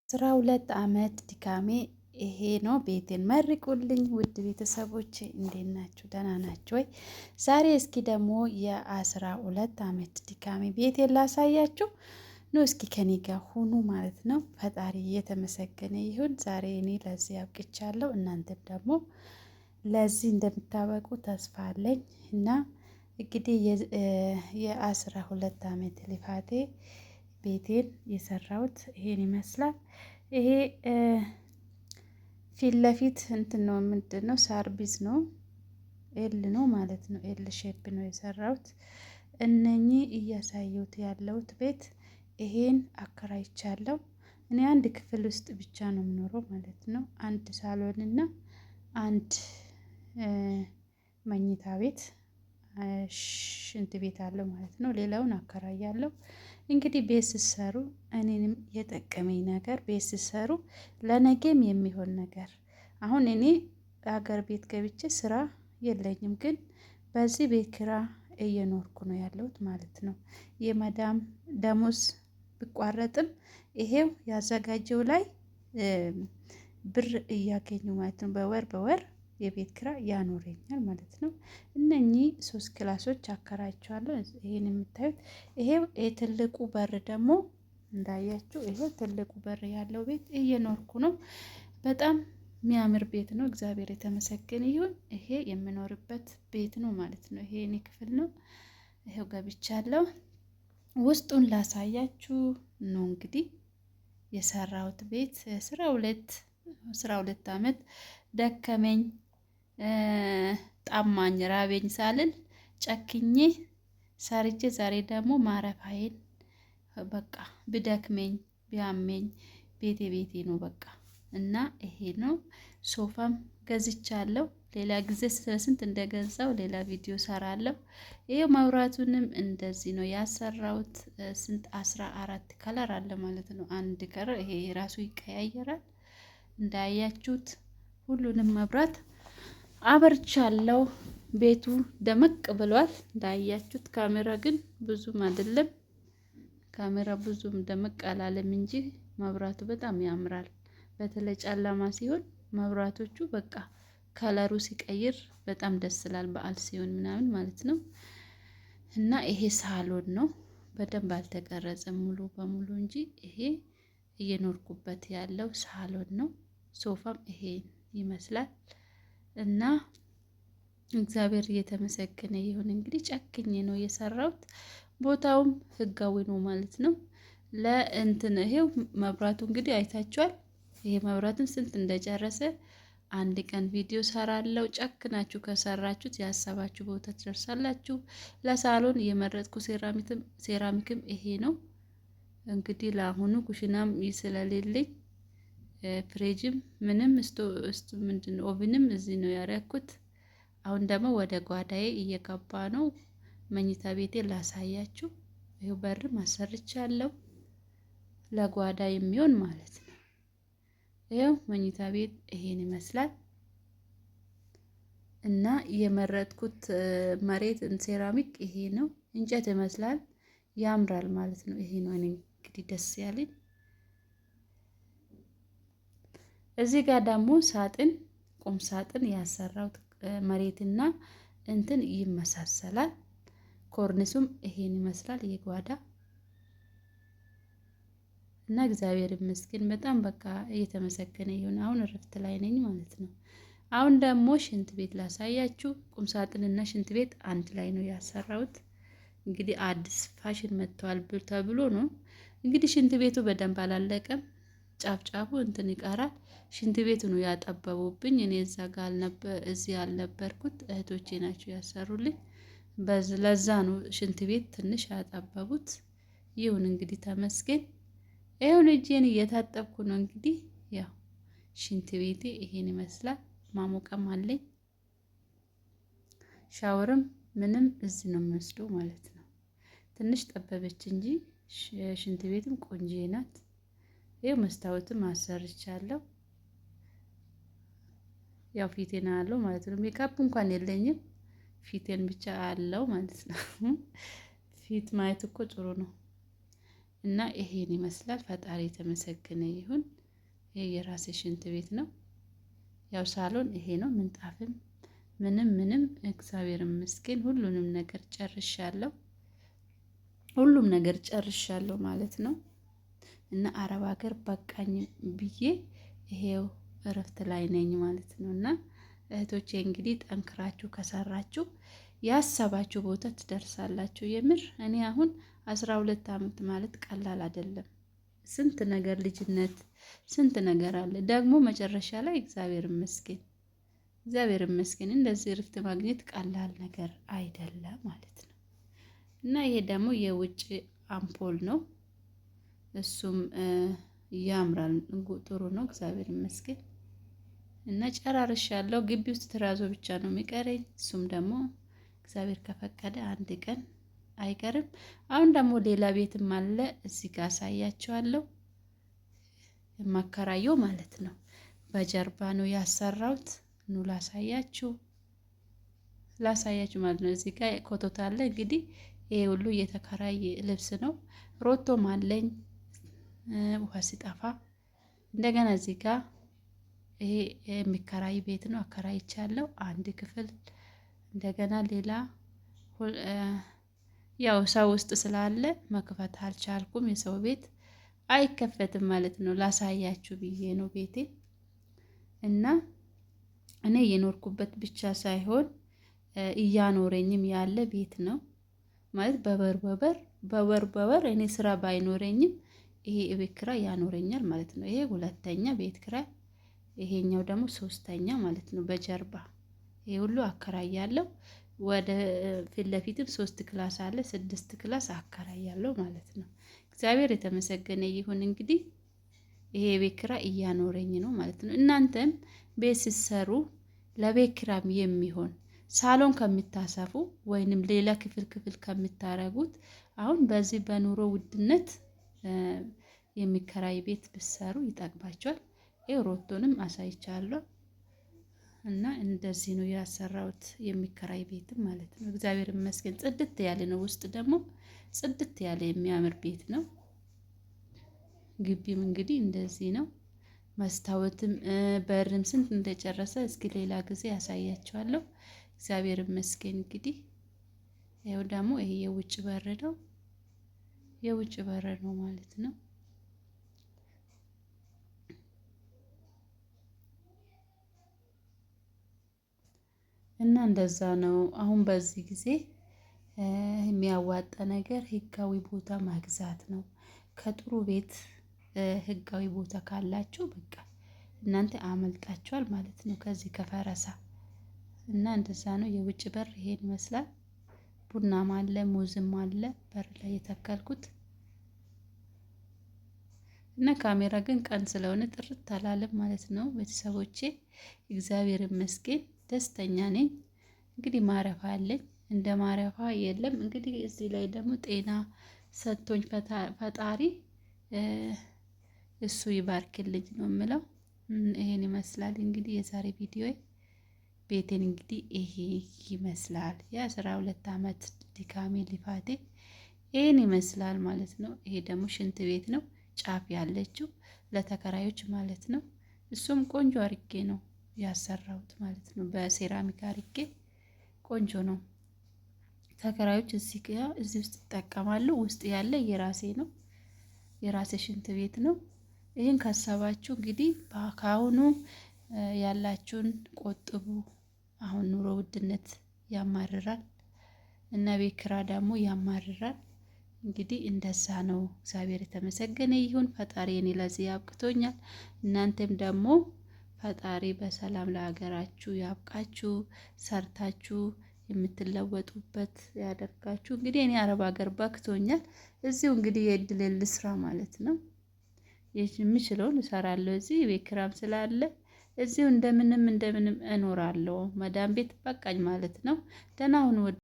12 አመት ድካሜ ይሄ ነው። ቤቴን መርቁልኝ ውድ ቤተሰቦች እንዴት ናችሁ? ደህና ናችሁ ወይ? ዛሬ እስኪ ደግሞ የ12 አመት ድካሜ ቤቴን ላሳያችሁ። ኑ እስኪ ከኔ ጋር ሁኑ ማለት ነው። ፈጣሪ እየተመሰገነ ይሁን። ዛሬ እኔ ለዚህ አብቅቻለሁ። እናንተም ደግሞ ለዚህ እንደምታበቁ ተስፋ አለኝ እና እንግዲህ የ12 አመት ልፋቴ ቤቴን የሰራሁት ይሄን ይመስላል። ይሄ ፊት ለፊት እንትን ነው ምንድነው? ሰርቪስ ነው። ኤል ነው ማለት ነው። ኤል ሼፕ ነው የሰራሁት። እነኚህ እያሳየሁት ያለሁት ቤት ይሄን አከራይቻለሁ። እኔ አንድ ክፍል ውስጥ ብቻ ነው የምኖረው ማለት ነው። አንድ ሳሎን እና አንድ መኝታ ቤት ሽንት ቤት አለው ማለት ነው። ሌላውን አከራያለሁ። እንግዲህ ቤት ስትሰሩ እኔንም የጠቀመኝ ነገር ቤት ስትሰሩ ለነገም የሚሆን ነገር አሁን እኔ ሀገር ቤት ገብቼ ስራ የለኝም፣ ግን በዚህ ቤት ኪራይ እየኖርኩ ነው ያለሁት ማለት ነው። የመዳም ደሞዝ ቢቋረጥም ይሄው ያዘጋጀው ላይ ብር እያገኙ ማለት ነው። በወር የቤት ኪራይ ያኖረኛል ማለት ነው። እነኚህ 3 ክላሶች አከራይቼዋለሁ። ይሄን የምታዩት ይሄው የትልቁ በር ደግሞ እንዳያችሁ ይሄው ትልቁ በር ያለው ቤት እየኖርኩ ነው። በጣም የሚያምር ቤት ነው። እግዚአብሔር የተመሰገነ ይሁን። ይሄ የምኖርበት ቤት ነው ማለት ነው። ይሄ የኔ ክፍል ነው። ይሄው ገብቻለሁ። ውስጡን ላሳያችሁ ነው እንግዲህ የሰራሁት ቤት 12 አመት ደከመኝ ጣማኝ ራበኝ ሳልል ጨክኜ ሰርቼ ዛሬ ደግሞ ማረፋዬን በቃ ብደክመኝ ቢያመኝ ቤቴ ነው በቃ። እና ይሄ ነው። ሶፋም ገዝቻለሁ። ሌላ ጊዜ ስንት እንደገዛው ሌላ ቪዲዮ ሰራለሁ። ይሄ መብራቱንም እንደዚህ ነው ያሰራሁት። ስንት 14 ከለር አለ ማለት ነው። አንድ ከለር ይሄ ራሱ ይቀያየራል። እንዳያችሁት ሁሉንም መብራት አበርቻለሁ። ቤቱ ደመቅ ብሏል እንዳያችሁት። ካሜራ ግን ብዙም አይደለም። ካሜራ ብዙም ደመቅ አላለም እንጂ መብራቱ በጣም ያምራል። በተለይ ጨለማ ሲሆን መብራቶቹ በቃ ከለሩ ሲቀይር በጣም ደስ ይላል። በዓል ሲሆን ምናምን ማለት ነው። እና ይሄ ሳሎን ነው። በደንብ አልተቀረጸም ሙሉ በሙሉ እንጂ ይሄ እየኖርኩበት ያለው ሳሎን ነው። ሶፋም ይሄ ይመስላል። እና እግዚአብሔር እየተመሰገነ ይሁን። እንግዲህ ጨክኜ ነው የሰራሁት። ቦታውም ህጋዊ ነው ማለት ነው። ለእንትን ይሄው መብራቱ እንግዲህ አይታችኋል። ይሄ መብራትን ስንት እንደጨረሰ አንድ ቀን ቪዲዮ ሰራለሁ። ጨክናችሁ ከሰራችሁት ያሰባችሁ ቦታ ትደርሳላችሁ። ለሳሎን የመረጥኩ ሴራሚክም ይሄ ነው። እንግዲህ ለአሁኑ ኩሽናም ስለሌለኝ ፍሬጅም ምንም ምንድነው ኦቭንም እዚህ ነው ያደረኩት። አሁን ደግሞ ወደ ጓዳዬ እየገባ ነው። መኝታ ቤቴ ላሳያችሁ። ይኸው በርም አሰርቻለሁ ለጓዳ የሚሆን ማለት ነው። ይኸው መኝታ ቤት ይሄን ይመስላል። እና የመረጥኩት መሬት ሴራሚክ ይሄ ነው። እንጨት ይመስላል፣ ያምራል ማለት ነው። ይሄ ነው እኔ እንግዲህ ደስ ያለኝ። እዚህ ጋር ደግሞ ሳጥን ቁም ሳጥን ያሰራሁት መሬትና እንትን ይመሳሰላል። ኮርኒሱም ይሄን ይመስላል የጓዳ እና እግዚአብሔር ይመስገን በጣም በቃ እየተመሰገነ ይሁን። አሁን እረፍት ላይ ነኝ ማለት ነው። አሁን ደግሞ ሽንት ቤት ላሳያችሁ። ቁም ሳጥንና ሽንት ቤት አንድ ላይ ነው ያሰራሁት። እንግዲህ አዲስ ፋሽን መጥቷል ተብሎ ነው እንግዲህ። ሽንት ቤቱ በደንብ አላለቀም። ጫፍ እንትን ይቀራል። ሽንት ቤቱ ነው ያጠበቡብኝ። እኔ እዛ ጋር እዚህ ያልነበርኩት እህቶቼ ናቸው ያሰሩልኝ። ለዛ ነው ሽንት ቤት ትንሽ ያጠበቡት። ይሁን እንግዲህ ተመስገን። ይሁን እጄን እየታጠብኩ ነው እንግዲህ። ያው ሽንት ቤቴ ይሄን ይመስላል። ማሞቀም አለኝ። ሻወርም ምንም እዚህ ነው የምወስደው ማለት ነው። ትንሽ ጠበበች እንጂ ሽንት ቤትም ቆንጆ ናት። ይሄው መስታወትም አሰርቻለሁ። ያው ፊቴን አለው ማለት ነው። ሜካፕ እንኳን የለኝም። ፊቴን ብቻ አለው ማለት ነው። ፊት ማየት እኮ ጥሩ ነው። እና ይሄን ይመስላል። ፈጣሪ የተመሰገነ ይሁን። ይሄ የራሴ ሽንት ቤት ነው። ያው ሳሎን ይሄ ነው። ምንጣፍም ምንም እግዚአብሔር ይመስገን ሁሉንም ነገር ጨርሻለሁ። ሁሉም ነገር ጨርሻለሁ ማለት ነው። እና አረብ ሀገር በቃኝ ብዬ ይሄው እረፍት ላይ ነኝ ማለት ነው። እና እህቶቼ እንግዲህ ጠንክራችሁ ከሰራችሁ ያሰባችሁ ቦታ ትደርሳላችሁ። የምር እኔ አሁን 12 ዓመት ማለት ቀላል አይደለም። ስንት ነገር ልጅነት፣ ስንት ነገር አለ። ደግሞ መጨረሻ ላይ እግዚአብሔር ይመስገን እንደዚህ እረፍት ማግኘት ቀላል ነገር አይደለም ማለት ነው። እና ይሄ ደግሞ የውጭ አምፖል ነው። እሱም ያምራል፣ ጥሩ ነው፣ እግዚአብሔር ይመስገን። እና ጨራርሻለሁ። ግቢ ውስጥ ትራዞ ብቻ ነው የሚቀረኝ። እሱም ደግሞ እግዚአብሔር ከፈቀደ አንድ ቀን አይቀርም። አሁን ደግሞ ሌላ ቤትም አለ፣ እዚህ ጋር አሳያችኋለሁ። የማከራየው ማለት ነው። በጀርባ ነው ያሰራሁት። ኑ ላሳያችሁ ማለት ነው። እዚህ ጋር ኮቶት አለ። እንግዲህ ይሄ ሁሉ የተከራየ ልብስ ነው። ሮቶም አለኝ ውሃ ሲጠፋ። እንደገና እዚህ ጋር ይሄ የሚከራይ ቤት ነው። አከራይቻለሁ አንድ ክፍል። እንደገና ሌላ ያው ሰው ውስጥ ስላለ መክፈት አልቻልኩም። የሰው ቤት አይከፈትም ማለት ነው። ላሳያችሁ ብዬ ነው ቤቴ። እና እኔ የኖርኩበት ብቻ ሳይሆን እያኖረኝም ያለ ቤት ነው ማለት በወር እኔ ስራ ባይኖረኝም ይሄ ቤት ኪራይ ያኖረኛል ማለት ነው። ይሄ ሁለተኛ ቤት ኪራይ፣ ይሄኛው ደግሞ ሶስተኛ ማለት ነው። በጀርባ ይሄ ሁሉ አከራያለሁ። ወደ ፊት ለፊትም 3 ክላስ አለ፣ 6 ክላስ አከራያለሁ ማለት ነው። እግዚአብሔር የተመሰገነ ይሁን። እንግዲህ ይሄ ቤት ኪራይ እያኖረኝ ነው ማለት ነው። እናንተም ቤት ስትሰሩ ለቤት ኪራይም የሚሆን ሳሎን ከምታሰፉ ወይንም ሌላ ክፍል ከምታረጉት አሁን በዚህ በኑሮ ውድነት የሚከራይ ቤት ብትሰሩ ይጠቅባቸዋል። ይሄ ሮቶንም አሳይቻለሁ። እና እንደዚህ ነው ያሰራሁት የሚከራይ ቤትም ማለት ነው። እግዚአብሔር ይመስገን ጽድት ያለ ነው። ውስጥ ደግሞ ጽድት ያለ የሚያምር ቤት ነው። ግቢም እንግዲህ እንደዚህ ነው። መስታወትም በርም ስንት እንደጨረሰ እስኪ ሌላ ጊዜ ያሳያቸዋለሁ። እግዚአብሔር ይመስገን። እንግዲህ ይኸው ደግሞ ይሄ የውጭ በር ነው። የውጭ በር ነው ማለት ነው። እና እንደዛ ነው። አሁን በዚህ ጊዜ የሚያዋጣ ነገር ህጋዊ ቦታ መግዛት ነው። ከጥሩ ቤት ህጋዊ ቦታ ካላችሁ በቃ እናንተ አመልጣችኋል ማለት ነው ከዚህ ከፈረሳ። እና እንደዛ ነው። የውጭ በር ይሄን ይመስላል። ቡናም አለ፣ ሙዝም አለ በር ላይ የተከልኩት። እና ካሜራ ግን ቀን ስለሆነ ጥርት አላለም ማለት ነው። ቤተሰቦቼ እግዚአብሔር ይመስገን ደስተኛ ነኝ። እንግዲህ ማረፋ አለኝ፣ እንደ ማረፋ የለም። እንግዲህ እዚህ ላይ ደግሞ ጤና ሰጥቶኝ ፈጣሪ እሱ ይባርክልኝ ነው የምለው። ይሄን ይመስላል እንግዲህ የዛሬ ቪዲዮ። ቤቴን እንግዲህ ይሄ ይመስላል። የ12 ዓመት ድካሜ ልፋቴ ይሄን ይመስላል ማለት ነው። ይሄ ደግሞ ሽንት ቤት ነው፣ ጫፍ ያለችው ለተከራዮች ማለት ነው። እሱም ቆንጆ አርጌ ነው ያሰራሁት ማለት ነው። በሴራሚክ አርጌ ቆንጆ ነው። ተከራዮች እዚህ ውስጥ ይጠቀማሉ። ውስጥ ያለ የራሴ ነው፣ የራሴ ሽንት ቤት ነው። ይህን ካሰባችሁ እንግዲህ ከአሁኑ ያላችሁን ቆጥቡ። አሁን ኑሮ ውድነት ያማርራል እና ቤት ኪራይ ደግሞ ያማርራል። እንግዲህ እንደዛ ነው። እግዚአብሔር የተመሰገነ ይሁን። ፈጣሪ እኔ ለዚህ ያብቅቶኛል። እናንተም ደግሞ ፈጣሪ በሰላም ለሀገራችሁ ያብቃችሁ፣ ሰርታችሁ የምትለወጡበት ያደርጋችሁ። እንግዲህ እኔ አረብ ሀገር ባክቶኛል። እዚሁ እንግዲህ የእድል ልስራ ማለት ነው። የምችለውን እሰራለሁ። እዚህ ቤት ኪራይም ስላለ እዚሁ እንደምንም እኖራለሁ። መዳም ቤት በቃኝ ማለት ነው። ደህና ሁኑ።